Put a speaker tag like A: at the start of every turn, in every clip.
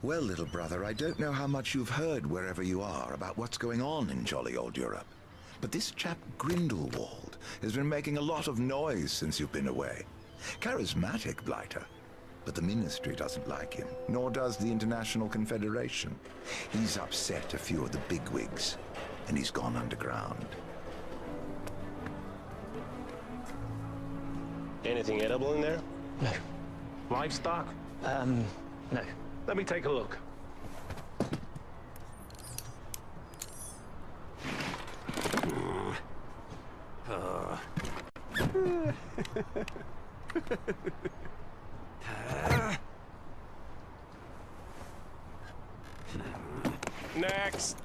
A: Well, little brother, I don't know how much you've heard wherever you are about what's going on in jolly old Europe. But this chap Grindelwald has been making a lot of noise since you've been away. Charismatic blighter. But the Ministry doesn't like him, nor does the International Confederation. He's upset a few of the bigwigs, and he's gone underground.
B: Anything edible in there?
C: No.
B: Livestock?
C: No.
B: Let me take a look. Next.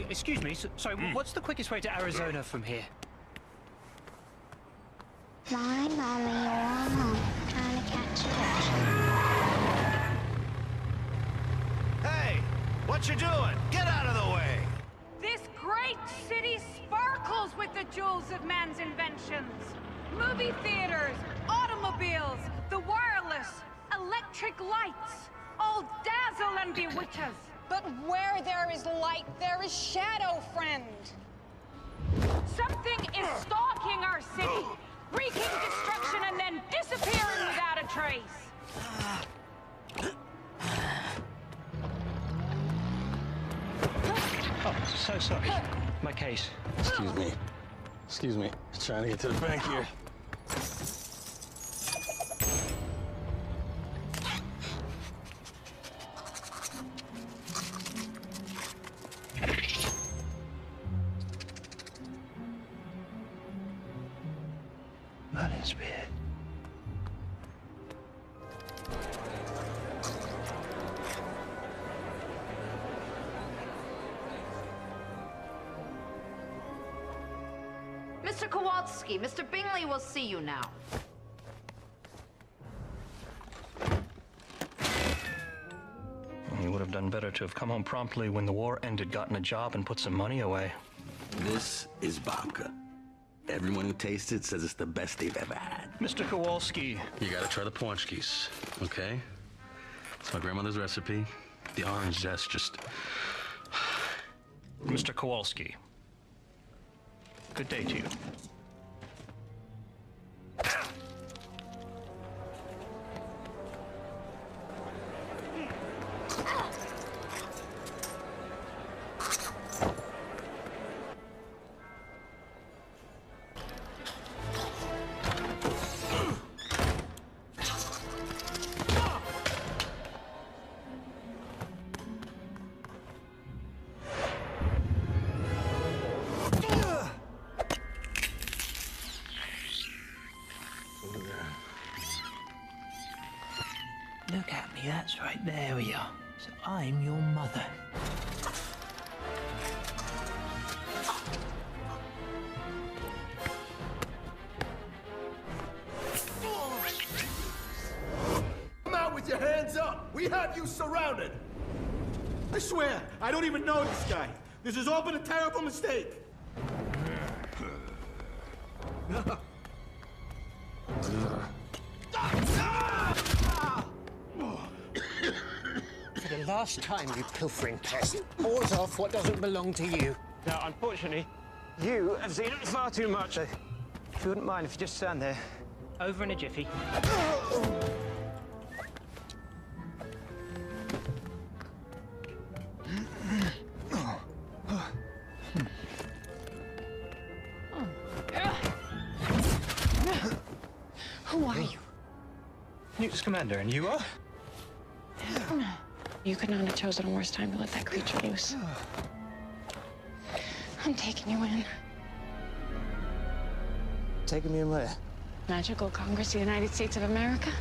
C: Excuse me, sorry, what's the quickest way to Arizona from here?
D: My mommy, you're home, trying to catch fish.
E: Hey! What you doing? Get out of the way!
F: This great city sparkles with the jewels of man's inventions. Movie theaters, automobiles, the wireless, electric lights, all dazzle and bewitch us.
G: But where there is light, there is shadow, friend.
F: Something is stalking our city, wreaking destruction and then disappearing without a trace.
C: Oh, so sorry. My case.
B: Excuse me. Excuse me. Trying to get to the bank here.
C: Merlin's beard.
H: Mr. Kowalski, Mr. Bingley will see you now.
C: You would have done better to have come home promptly when the war ended, gotten a job, and put some money away.
I: This is vodka. Everyone who tastes it says it's the best they've ever had.
C: Mr. Kowalski.
I: You gotta try the Paunchkis, okay? It's my grandmother's recipe. The orange zest just...
C: Mr. Kowalski. Good day to you. Look at me, that's right, there we are. So I'm your mother.
E: Come out with your hands up! We have you surrounded! I swear, I don't even know this guy. This has all been a terrible mistake.
J: For the last time, you pilfering pest. Paws off what doesn't belong to you.
C: Now, unfortunately, you have seen it far too much. So if you wouldn't mind if you just stand there. Over in a jiffy.
G: Who are you?
C: Newt's commander, and you are?
G: You could not have chosen a worse time to let that creature loose. I'm taking you in.
J: Taking me in where?
K: Magical Congress of the United States of America?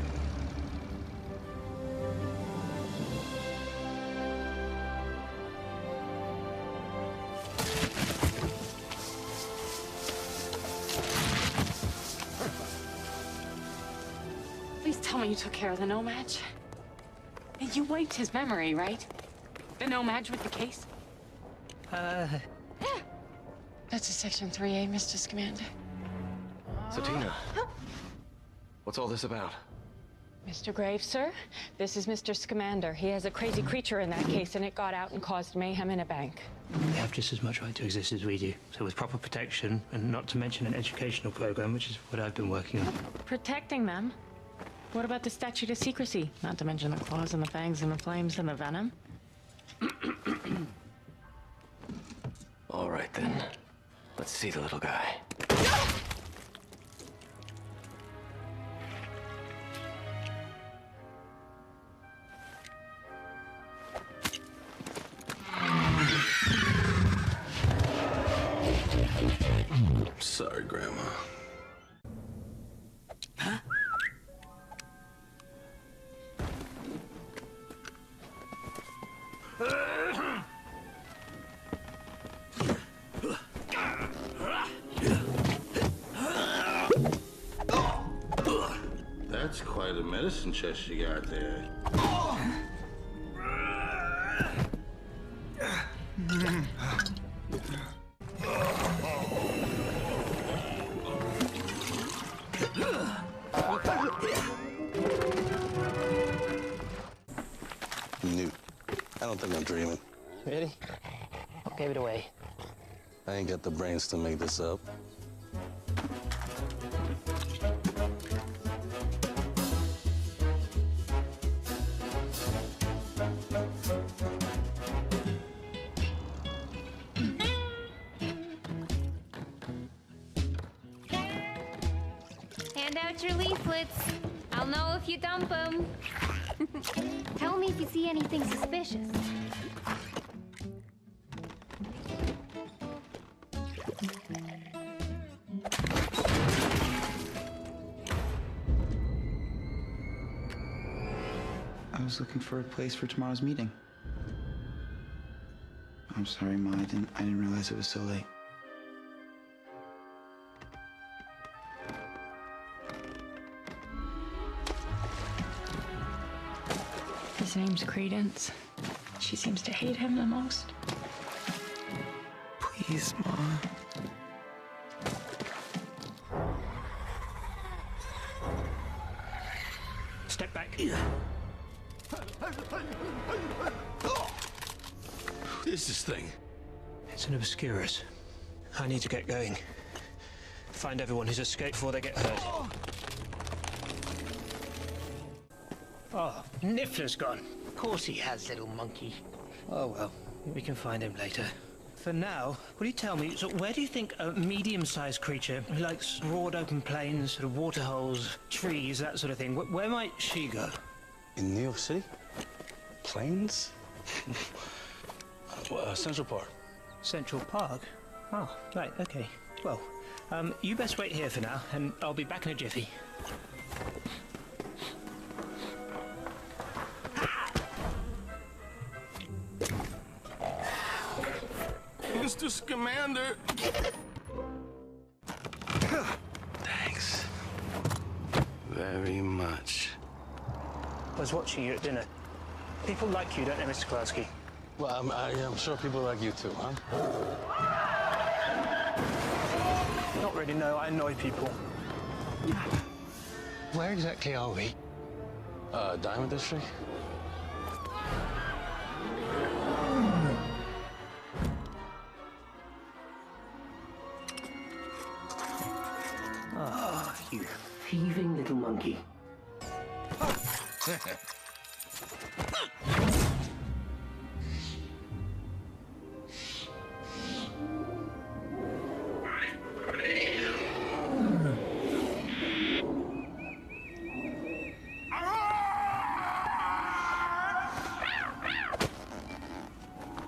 K: Please tell me you took care of the No-Match. You wiped his memory, right? The No-Match with the case? That's a Section 3A, Mr. Scamander.
L: So, Tina, what's all this about?
K: Mr. Graves, sir, this is Mr. Scamander. He has a crazy creature in that case, and it got out and caused mayhem in a bank.
C: They have just as much right to exist as we do. So with proper protection, and not to mention an educational program, which is what I've been working on.
K: Protecting them? What about the statute of secrecy? Not to mention the claws and the fangs and the flames and the venom?
L: All right, then. Let's see the little guy.
I: Sorry, Grandma.
B: That's quite a medicine chest you got there.
I: Newt, I don't think I'm dreaming.
C: Really? What gave it away?
I: I ain't got the brains to make this up.
D: Hand out your leaflets. I'll know if you dump them. Tell me if you see anything suspicious.
M: I was looking for a place for tomorrow's meeting. I'm sorry, Ma. I didn't realize it was so late.
K: His name's Credence. She seems to hate him the most.
M: Please, Ma.
C: Step back.
I: What is this thing?
C: It's an Obscurus. I need to get going. Find everyone who's escaped before they get hurt. Oh, Niffler's gone. Of course he has, little monkey. Oh well, we can find him later. For now, will you tell me, so where do you think a medium-sized creature who likes broad open plains, sort of waterholes, trees, that sort of thing, where might she go?
I: In New York City? Plains? Central Park.
C: Central Park? Oh, right, okay. Well, you best wait here for now, and I'll be back in a jiffy.
I: Mr. Scamander! Thanks. Very much.
C: I was watching you at dinner. People like you, don't they, Mr. Klasky?
I: Well, I'm sure people like you too, huh?
C: Not really, no. I annoy people.
J: Where exactly are we?
I: Diamond District?
C: Ah, you thieving little monkey.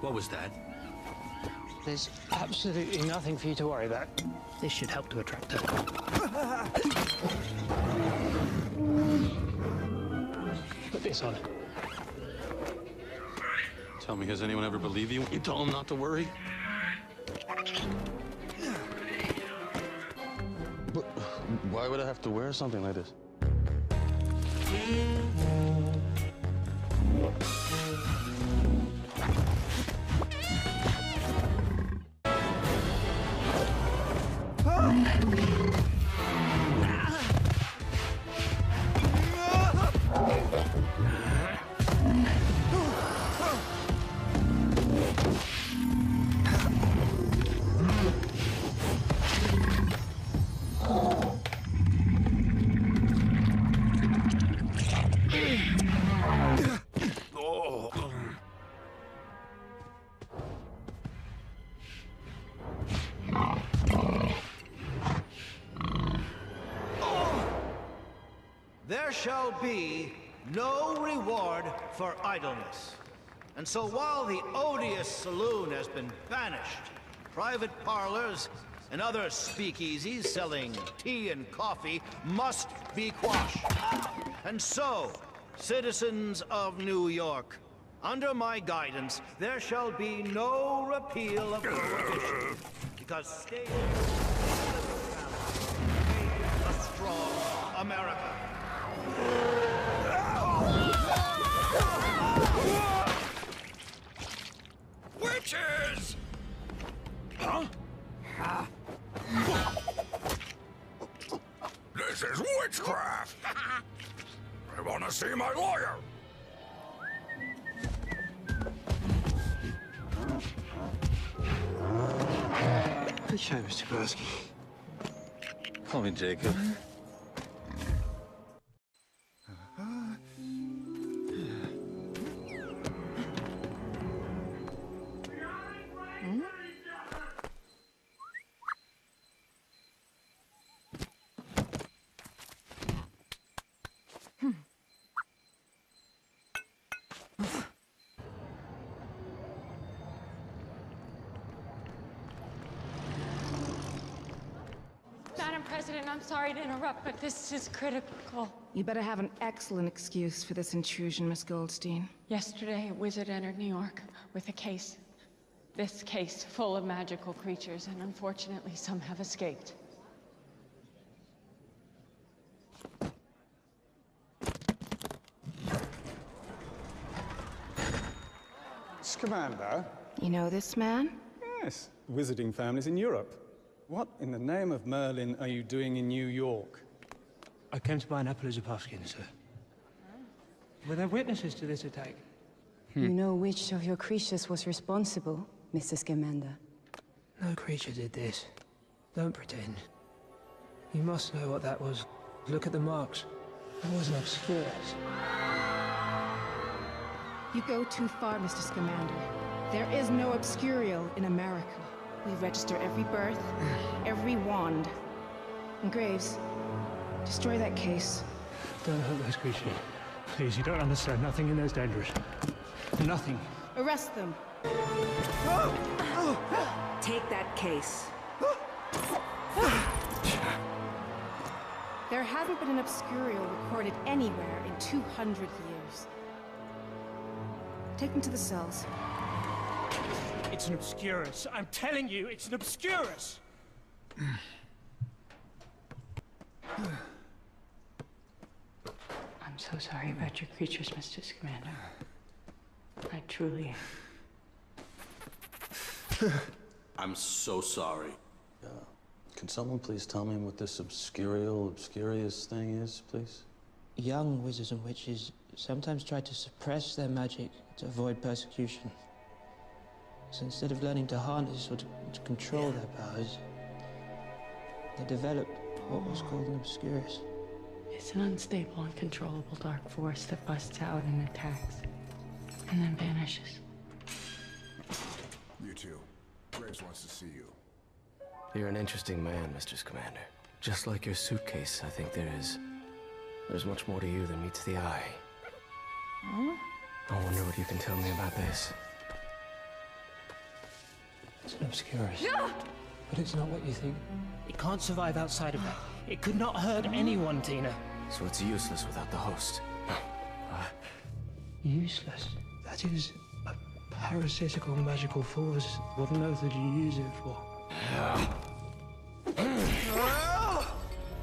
I: What was that?
C: There's absolutely nothing for you to worry about. This should help to attract her. Put this on.
I: Tell me, has anyone ever believed you? You told them not to worry? But why would I have to wear something like this?
N: There shall be no reward for idleness. And so while the odious saloon has been banished, private parlors and other speakeasies selling tea and coffee must be quashed. And so, citizens of New York, under my guidance, there shall be no repeal of prohibition, because state a strong America.
A: Witches! Huh? This is witchcraft! I want to see my lawyer!
M: Okay, Mr. Gursky.
I: Call me Jacob.
K: Madam President, I'm sorry to interrupt, but this is critical.
O: You better have an excellent excuse for this intrusion, Miss Goldstein.
K: Yesterday, a wizard entered New York with a case. This case full of magical creatures, and unfortunately, some have escaped.
P: Scamander?
O: You know this man?
P: Yes, wizarding families in Europe. What in the name of Merlin are you doing in New York?
C: I came to buy an apple as a pumpkin, sir. Were there witnesses to this attack?
Q: You know which of your creatures was responsible, Mr. Scamander?
C: No creature did this. Don't pretend. You must know what that was. Look at the marks. That was an obscurus.
O: You go too far, Mr. Scamander. There is no obscurial in America. We register every birth, every wand. And Graves, destroy that case.
C: Don't hurt those creatures. Please, you don't understand. Nothing in there's dangerous. Nothing.
O: Arrest them. Take that case. There hasn't been an obscurial recorded anywhere in 200 years. Take them to the cells.
C: It's an obscurus. I'm telling you, it's an obscurus!
K: I'm so sorry about your creatures, Mr. Scamander. I truly am.
I: I'm so sorry. Can someone please tell me what this obscurious thing is, please?
R: Young wizards and witches sometimes try to suppress their magic to avoid persecution. So instead of learning to harness or to control their powers, they develop what was called an obscurus.
K: It's an unstable, uncontrollable dark force that busts out and attacks, and then vanishes.
S: You too. Graves wants to see you.
L: You're an interesting man, Mr. Scamander. Just like your suitcase, I think there's much more to you than meets the eye.
O: Huh?
L: I wonder what you can tell me about this.
C: It's an obscurus.
R: But it's not what you think.
C: It can't survive outside of that. It could not hurt anyone, Tina.
L: So it's useless without the host.
R: Useless? That is a parasitical magical force. What on earth did you use it for?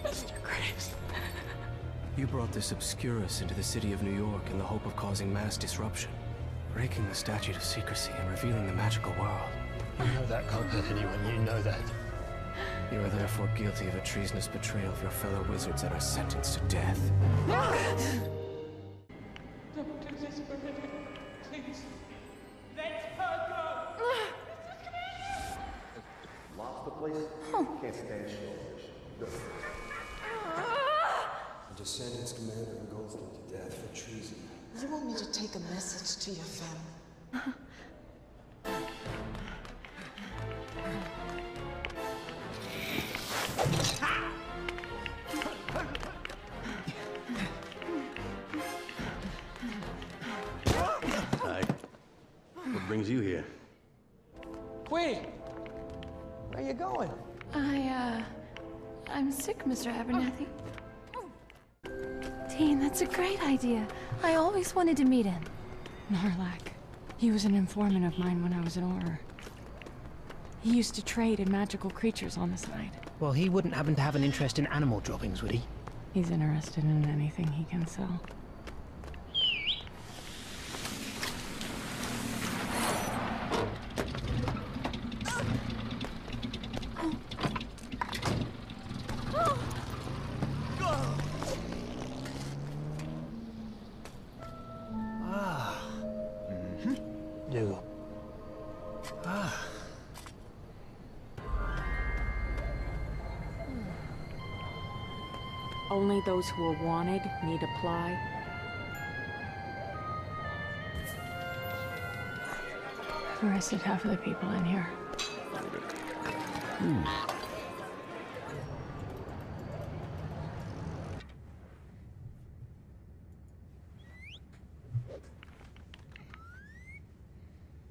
K: Mr. Graves.
L: You brought this Obscurus into the city of New York in the hope of causing mass disruption, breaking the statute of secrecy and revealing the magical world.
C: You know that can't hurt anyone, you know that.
L: You are therefore guilty of a treasonous betrayal of your fellow wizards and are sentenced to death.
K: Don't do this for me, please. Let her go.
T: Lost the place? Can't stand shellfish.
U: A Descendants commander Goldstein to death for treason.
V: You want me to take a message to your family?
T: Hi. What brings you here?
R: Queenie! Where are you going?
W: I'm sick, Mr. Abernathy. Dean, that's a great idea. I always wanted to meet him.
K: Narlac. He was an informant of mine when I was in Auror. He used to trade in magical creatures on the side.
C: Well, he wouldn't happen to have an interest in animal droppings, would he?
K: He's interested in anything he can sell.
C: Dougal.
K: Only those who are wanted need apply. Arrested half of the people in here.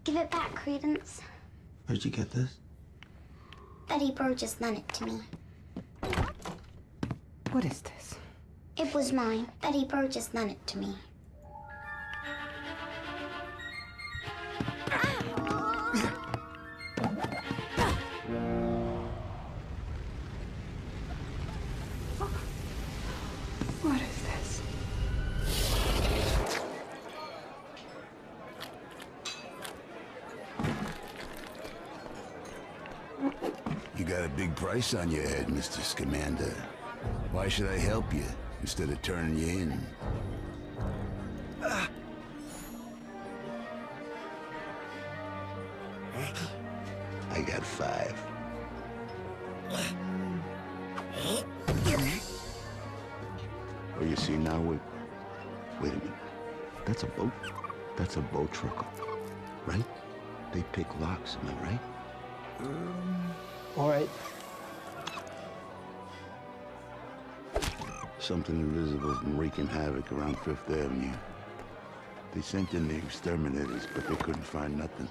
X: Give it back, Credence.
R: Where'd you get this?
X: Betty Burgess lent it to me.
Q: What is this?
X: It was mine. Betty Burgess lent it to me.
Q: What is this?
Y: You got a big price on your head, Mr. Scamander. Why should I help you instead of turning you in? I got 5. Oh, you see now, wait a minute. That's a boat. That's a boat trucker, right? They pick locks, am I right?
R: All right.
Y: Something invisible's been wreaking havoc around Fifth Avenue. They sent in the exterminators, but they couldn't find nothing.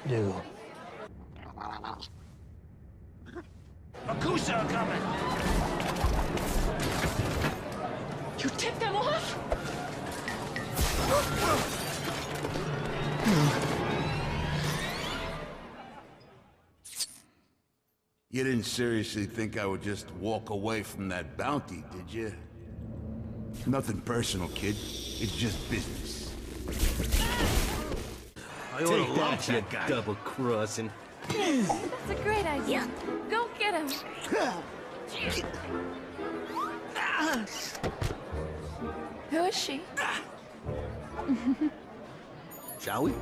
C: Dougal.
E: Makusa are coming!
K: You tipped them off?
Y: You didn't seriously think I would just walk away from that bounty, did you? Nothing personal, kid. It's just business.
T: I ought to launch that guy. Double-crossing.
W: That's a great idea. Go get him. Who is she?
T: Shall we?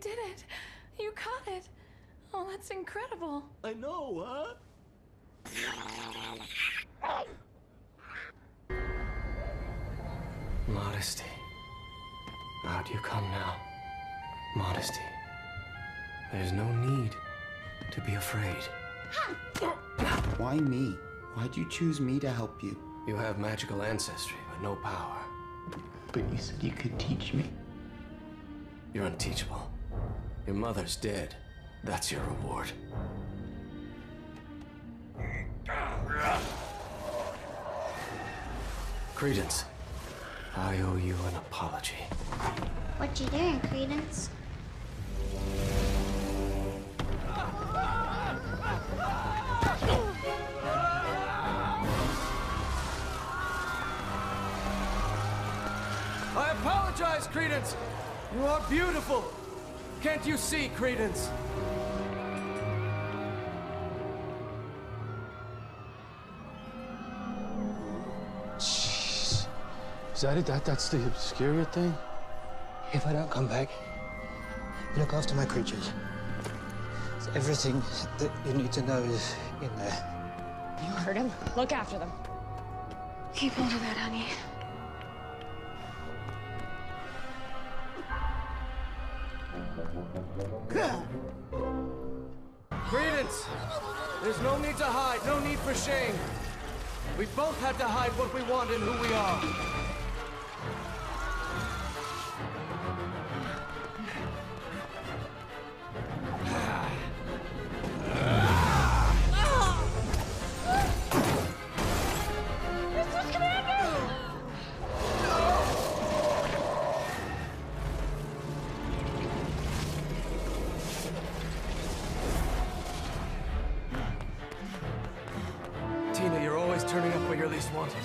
W: did it! You caught it! Oh, that's incredible!
E: I know, huh?
L: Modesty. Out you come now. Modesty. There's no need to be afraid.
B: Why me? Why'd you choose me to help you?
L: You have magical ancestry, but no power.
B: But you said you could teach me.
L: You're unteachable. Your mother's dead. That's your reward. Credence, I owe you an apology.
X: What you doing, Credence?
L: I apologize, Credence! You are beautiful! Can't you see, Credence?
R: Jeez. Is that it? That's the Obscuria thing? If I don't come back, look after my creatures. Everything that you need to know is in there.
K: You heard him. Look after them. Keep hold of that, honey.
L: Credence! There's no need to hide, no need for shame. We both had to hide what we want and who we are. Tina, you're always turning up when you're least wanted.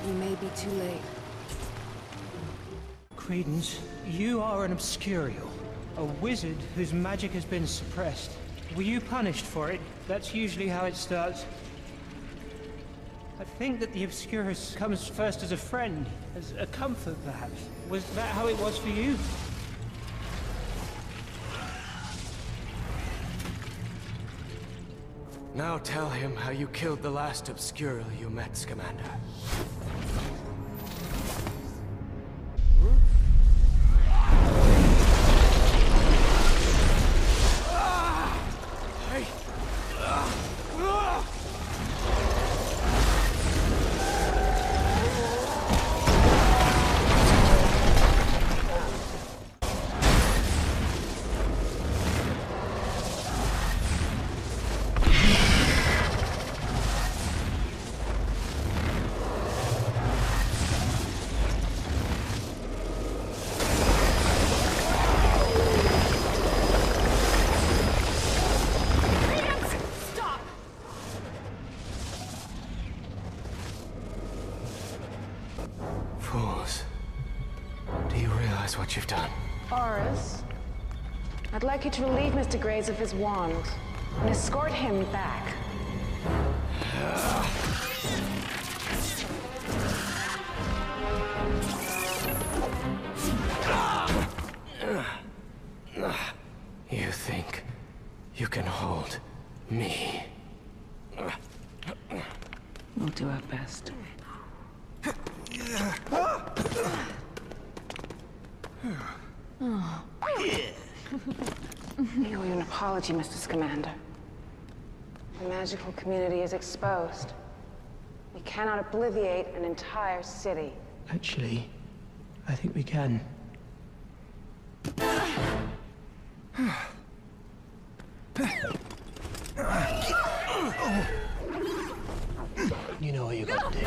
O: You may be too late.
C: Credence, you are an Obscurial, a wizard whose magic has been suppressed. Were you punished for it? That's usually how it starts. I think that the Obscurus comes first as a friend, as a comfort, perhaps. Was that how it was for you?
L: Now tell him how you killed the last Obscurial you met, Scamander. Fools. Do you realize what you've done?
O: Horus, I'd like you to relieve Mr. Graves of his wand and escort him back.
L: You think you can hold me?
O: We'll do our best. Oh. We owe you an apology, Mr. Scamander. The magical community is exposed. We cannot obliviate an entire city.
C: Actually, I think we can. You know what you got to do.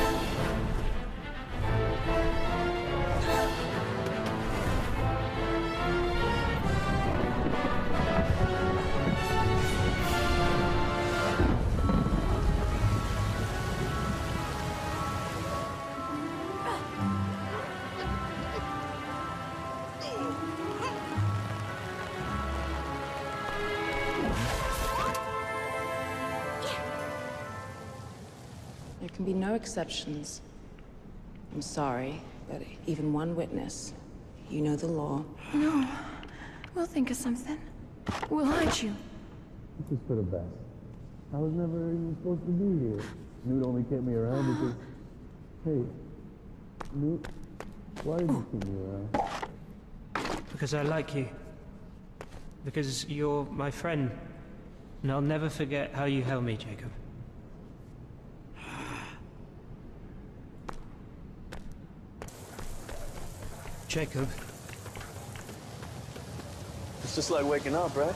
O: There can be no exceptions. I'm sorry, but even one witness. You know the law.
W: No. We'll think of something. We'll hide you.
D: This is for the best. I was never even supposed to be here. Newt only kept me around because... Hey, Newt, why did you keep me around?
C: Because I like you. Because you're my friend. And I'll never forget how you held me, Jacob. Jacob.
I: It's just like waking up, right?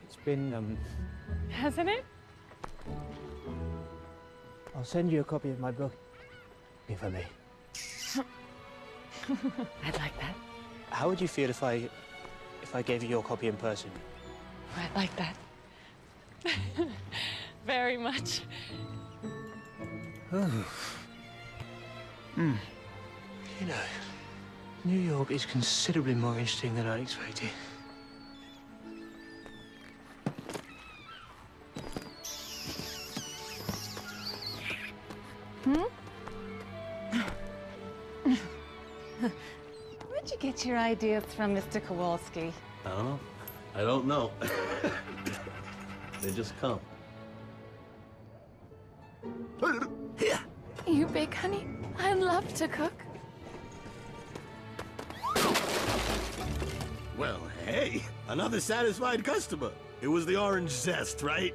C: It's been,
K: Hasn't it?
C: I'll send you a copy of my book. Give for me.
K: I'd like that.
C: How would you feel if I gave you your copy in person?
K: I'd like that. Very much.
C: Oh. You know, New York is considerably more interesting than I expected.
K: Where'd you get your ideas from, Mr. Kowalski?
I: I don't know. I don't know. They just come.
W: You bake, honey? I love to cook.
E: Well, hey, another satisfied customer. It was the orange zest, right?